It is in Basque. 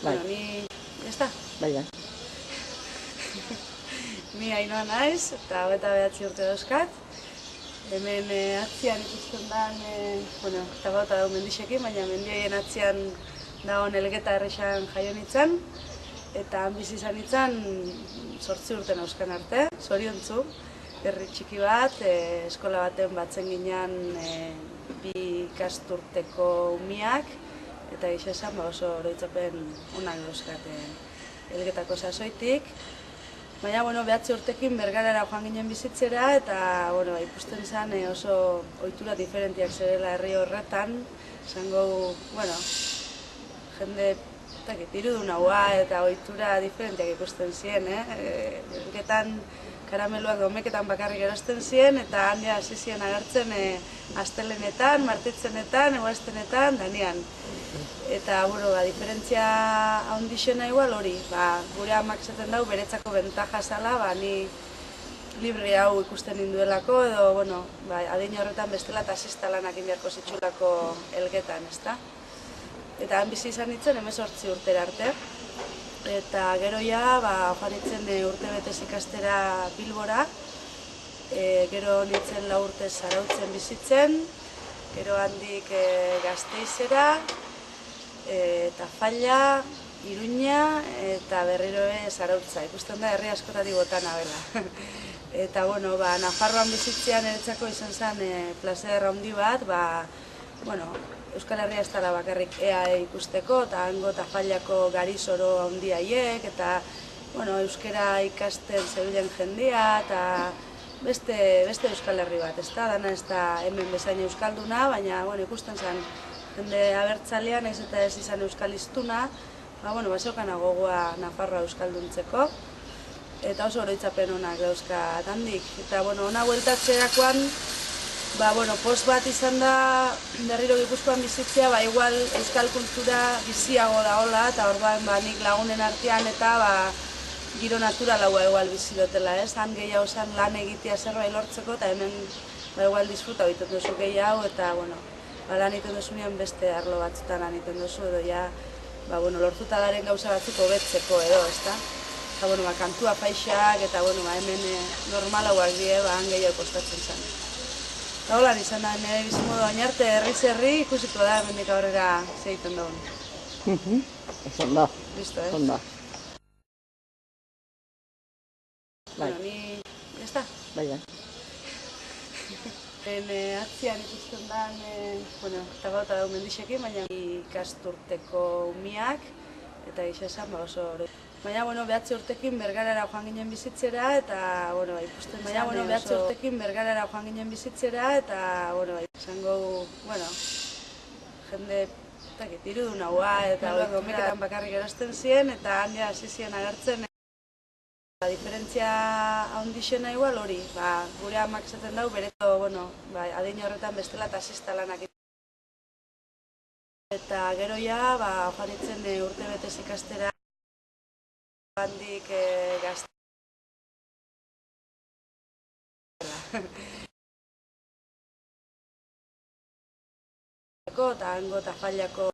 Bueno, ni... Ezta? Bai. Ni Ainhoa naiz, eta 29 urte dauzkat. Hemen atzian ikusten dan, eta bauta dago mendixekin, baina mendioien atzian dagoen Elgeta herrixan jaio nintzen. Eta han bizi izan nintzen 8 urte nauzkan arte, zoriontzu. Herri txiki bat, eskola baten batzen ginen 2 ikasturteko umiak, eta gisa esan oso oroitzapen onak dauzkat Elgetako sasoitik. Baina, 9 urtekin Bergarara joan ginen bizitzera, eta ikusten zen oso ohitura diferentiak zerela herri horretan. Zango, jende irudun haua eta ohitura diferentiak ikusten ziren. Elgetan karameluak gomeketan bakarrik erosten ziren, eta handia hasi ziren agertzen astelenetan, martitzenetan, eguaztenetan, danean. Eta, diferentzia handixena igual hori, gure amak esaten dugu beretzako bentaja zala, ni libre hau ikusten ninduelako, edo, adin horretan bestela taxista lanak inbiarko zitxulako Elgetan, ezta? Eta han bizi izan nintzen 18 urtera arte. Eta gero joan nintzen urtebetez ikastera Bilbora, gero nintzen 4 urte Zarautzen bizitzen, gero handik Gasteizera, eta Falla, Iruña eta berriro Zarautza. Ikusten da herri askotatik bota nabela. Eta, Nafarroan bizitzean eretzako izan zen plazer handi bat, Euskal Herria ez dela bakarrik EAE ikusteko, eta hango eta Fallako garizoro handi haiek, eta euskara ikasten zebilen jendia, eta beste Euskal Herri bat, ez da? Dana ez da hemen bezain euskalduna, baina ikusten zen jende abertzalea, nahiz eta ez izan euskaliztuna, zeukana gogoa Nafarroa euskalduntzeko, eta oso oroitzapen onak dauzkat handik. Eta ona bueltatzerakoan, post bat izan da berriro Gipuzkoan bizitzea, igual euskal kultura biziago dagoela, eta orduan nik lagunen artean eta giro naturalagoa igual bizi dutela, ez? Han gehiago zen lan egitea zerbait lortzeko, eta hemen igual disfruta egiten duzu gehiago, eta lan egiten duzunean beste arlo batzutan lan egiten duzu, edo lortuta garen gauza batzuk hobetzeko edo, ezta? Eta kantua paixak, eta hemen normalauak die, han gehiago kostatzen zen. Eta holan izan da, nire bizimodu oinarte herri ikusiko da, hemendik aurrera zeiten dugun. Esan da. Listo, ez? Esan da. Ni... Ezta? Bai. Atzian ikusten da, eta bauta dago mendixekin, baina ikasturteko umiak, eta gisa esan oso hori. Baina, 9 urtekin Bergarara joan ginen bizitzera, eta, ikusten zen... Baina, 9 urtekin Bergarara joan ginen bizitzera, eta, izango, jende, irudun haua, eta gomeketan bakarrik erosten ziren, eta handia hasi ziren agertzen. Diferentzia handixena igual hori, gure amak esaten dugu beretzako, adin horretan bestela taxista lanak. Eta gero joan nintzen urtebetez ikastera handik Gasteizera. Eta hango eta Fallako